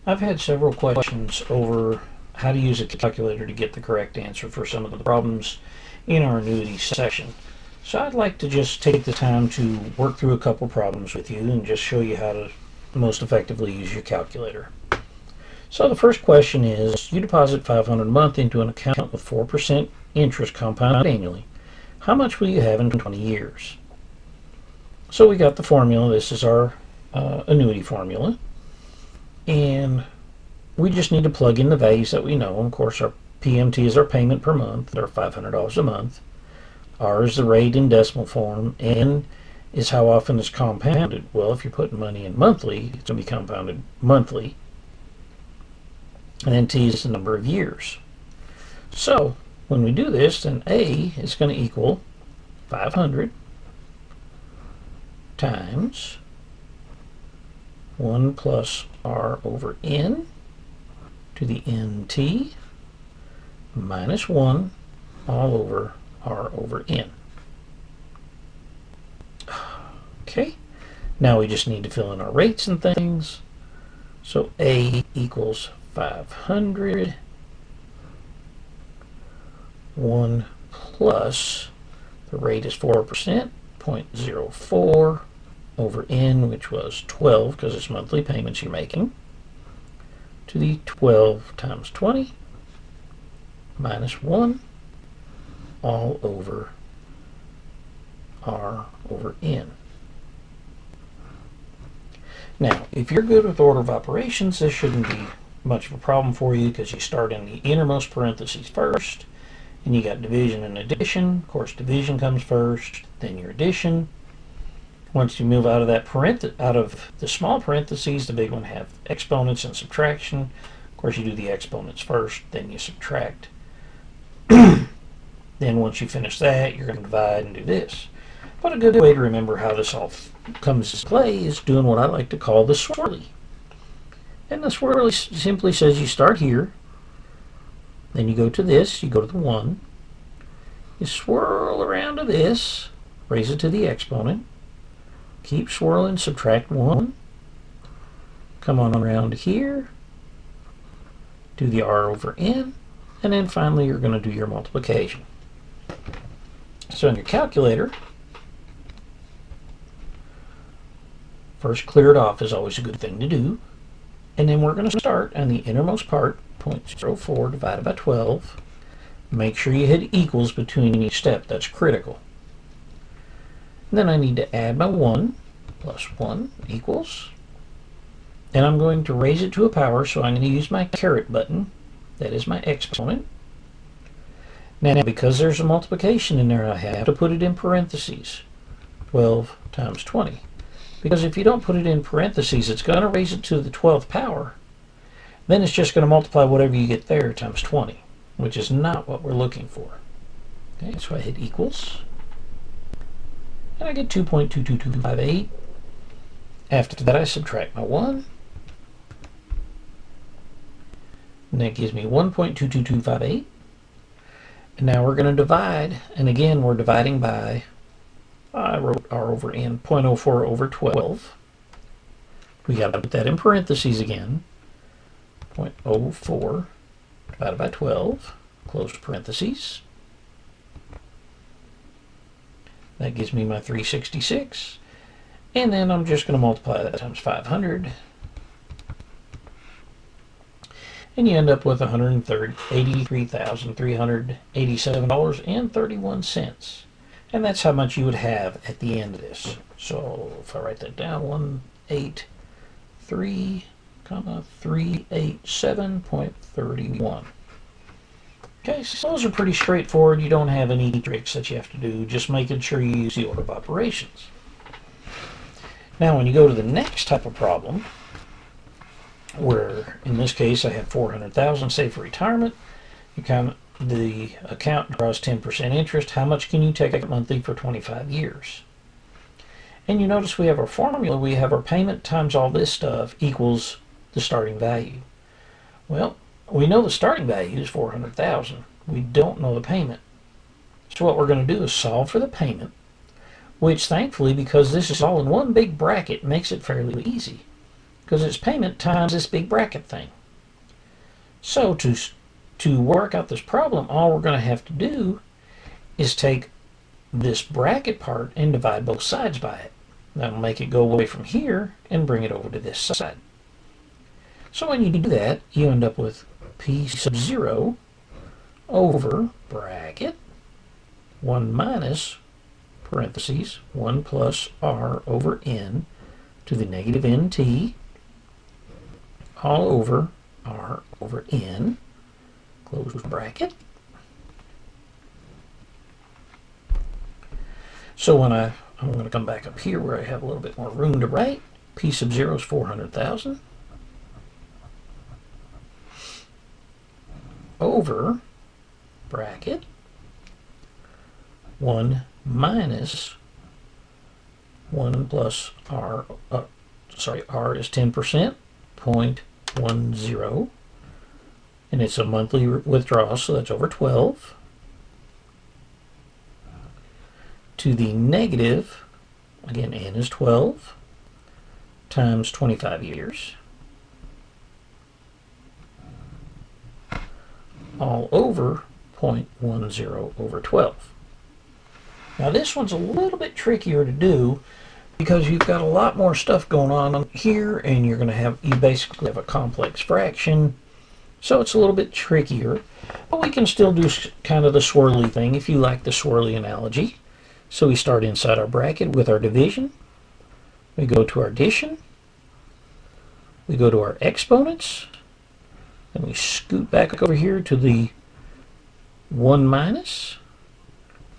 I've had several questions over how to use a calculator to get the correct answer for some of the problems in our annuities section. So I'd like to just take the time to work through a couple problems with you and just show you how to most effectively use your calculator. So the first question is, you deposit $500 a month into an account with 4% interest compounded annually. How much will you have in 20 years? So we got the formula. This is our annuity formula. And we just need to plug in the values that we know. Of course, our PMT is our payment per month, or $500 a month. R is the rate in decimal form. N is how often it's compounded. Well, if you're putting money in monthly, it's going to be compounded monthly. And then T is the number of years. So when we do this, then A is going to equal 500 times 1 plus R over N to the NT minus 1 all over R over N. Okay, now we just need to fill in our rates and things. So A equals 500, 1 plus, the rate is 4%, 0.04 over N, which was 12 because it's monthly payments you're making, to the 12 times 20 minus 1 all over R over N. Now, if you're good with order of operations, this shouldn't be much of a problem for you because you start in the innermost parentheses first, and you got division and addition. Of course, division comes first, then your addition. Once you move out of that out of the small parentheses, the big one have exponents and subtraction. Of course, you do the exponents first, then you subtract. Then once you finish that, you're going to divide and do this. But a good way to remember how this all comes to play is doing what I like to call the swirly. And the swirly simply says you start here, then you go to this, you go to the 1, you swirl around to this, raise it to the exponent, keep swirling, subtract 1, come on around to here, do the R over N, and then finally you're going to do your multiplication. So in your calculator, first clear it off is always a good thing to do. And then we're going to start on the innermost part, 0.04 divided by 12. Make sure you hit equals between each step. That's critical. And then I need to add my 1 plus 1 equals. And I'm going to raise it to a power, so I'm going to use my caret button. That is my exponent. Now, because there's a multiplication in there, I have to put it in parentheses. 12 times 20. Because if you don't put it in parentheses, it's going to raise it to the 12th power. Then it's just going to multiply whatever you get there times 20, which is not what we're looking for. Okay, so I hit equals. And I get 2.22258. After that, I subtract my 1. And that gives me 1.22258. And now we're going to divide. And again, we're dividing by, I wrote R over N, 0.04 over 12. We got to put that in parentheses again. 0.04 divided by 12, close parentheses. That gives me my 366. And then I'm just going to multiply that times 500. And you end up with $183,387.31. And that's how much you would have at the end of this. So if I write that down, 183,387.31. Okay, so those are pretty straightforward. You don't have any tricks that you have to do, just making sure you use the order of operations. Now when you go to the next type of problem, where in this case I have 400,000 saved for retirement, the account draws 10% interest. How much can you take out monthly for 25 years? And you notice we have our formula. We have our payment times all this stuff equals the starting value. Well, we know the starting value is 400,000. We don't know the payment. So what we're going to do is solve for the payment, which thankfully, because this is all in one big bracket, makes it fairly easy. because it's payment times this big bracket thing. So to work out this problem, all we're going to have to do is take this bracket part and divide both sides by it. That'll make it go away from here and bring it over to this side. So when you do that, you end up with P sub 0 over bracket 1 minus parentheses 1 plus R over N to the negative NT all over R over N, close bracket. So when I'm going to come back up here where I have a little bit more room to write, P sub 0 is 400,000 over bracket 1 minus 1 plus R, R is 10%, 0.10, and it's a monthly withdrawal, so that's over 12, to the negative, again, N is 12, times 25 years, all over 0.10 over 12. Now this one's a little bit trickier to do because you've got a lot more stuff going on here, and you basically have a complex fraction, so it's a little bit trickier. But we can still do kind of the swirly thing if you like the swirly analogy. So we start inside our bracket with our division, we go to our addition, we go to our exponents, and we scoot back over here to the 1 minus.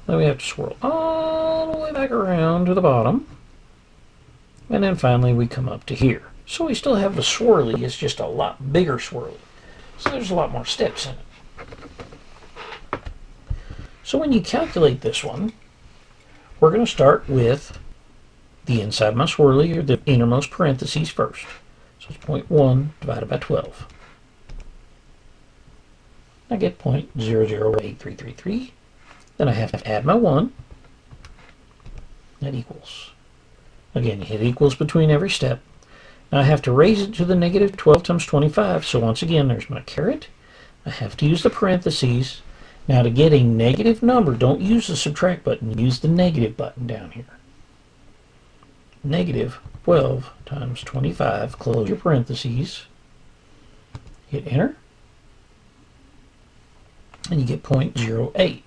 Then we have to swirl all the way back around to the bottom. And then finally we come up to here. So we still have the swirly, it's just a lot bigger swirly. So there's a lot more steps in it. So when you calculate this one, we're going to start with the inside my swirly, or the innermost parentheses first. So it's 0.1 divided by 12. I get 0.008333. Then I have to add my 1. That equals. Again, you hit equals between every step. Now I have to raise it to the negative 12 times 25. So once again, there's my caret. I have to use the parentheses. Now to get a negative number, don't use the subtract button. Use the negative button down here. Negative 12 times 25. Close your parentheses. Hit enter. And you get 0.08.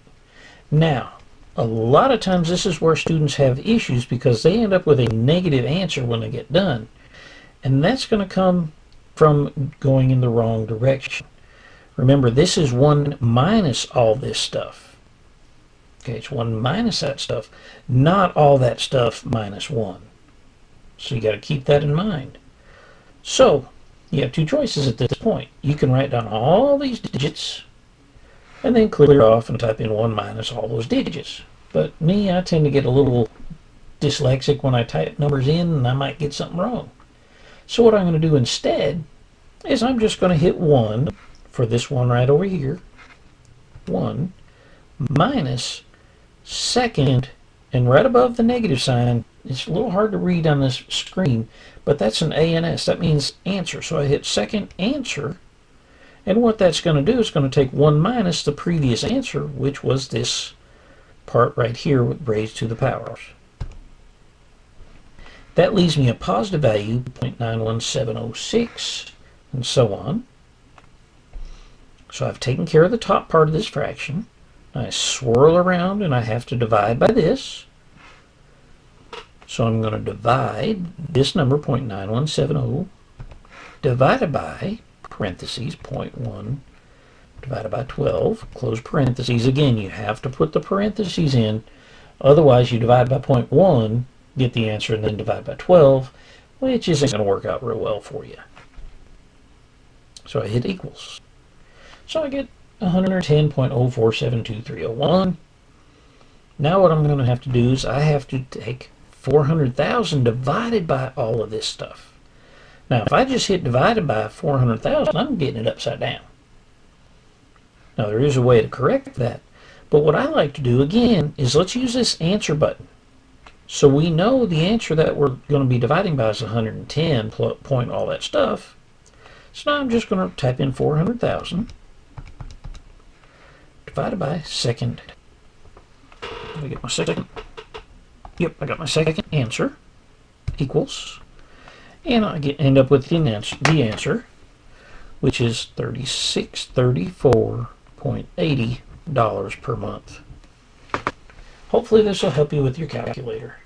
Now, a lot of times this is where students have issues because they end up with a negative answer when they get done. And that's going to come from going in the wrong direction. Remember, this is 1 minus all this stuff. Okay, it's 1 minus that stuff, not all that stuff minus 1. So you got to keep that in mind. So, you have two choices at this point. You can write down all these digits and then clear off and type in 1 minus all those digits. But me, I tend to get a little dyslexic when I type numbers in, and I might get something wrong. So what I'm going to do instead is I'm just going to hit 1 for this one right over here. 1 minus second, and right above the negative sign, it's a little hard to read on this screen, but that's an ANS. That means answer. So I hit second answer. And what that's going to do is going to take 1 minus the previous answer, which was this part right here raised to the powers. That leaves me a positive value, 0.91706, and so on. So I've taken care of the top part of this fraction. I swirl around and I have to divide by this. So I'm going to divide this number, 0.9170, divided by parentheses 0.1 divided by 12, close parentheses. Again, you have to put the parentheses in, otherwise you divide by 0.1, get the answer, and then divide by 12, which isn't going to work out real well for you. So I hit equals. So I get 110.047231. Now what I'm going to have to do is I have to take 400,000 divided by all of this stuff. Now, if I just hit divided by 400,000, I'm getting it upside down. Now, there is a way to correct that. But what I like to do, again, is let's use this answer button. So we know the answer that we're going to be dividing by is 110 point all that stuff. So now I'm just going to type in 400,000 divided by second. Let me get my second. Yep, I got my second answer equals, and I end up with the answer, which is $3634.80 per month. Hopefully this will help you with your calculator.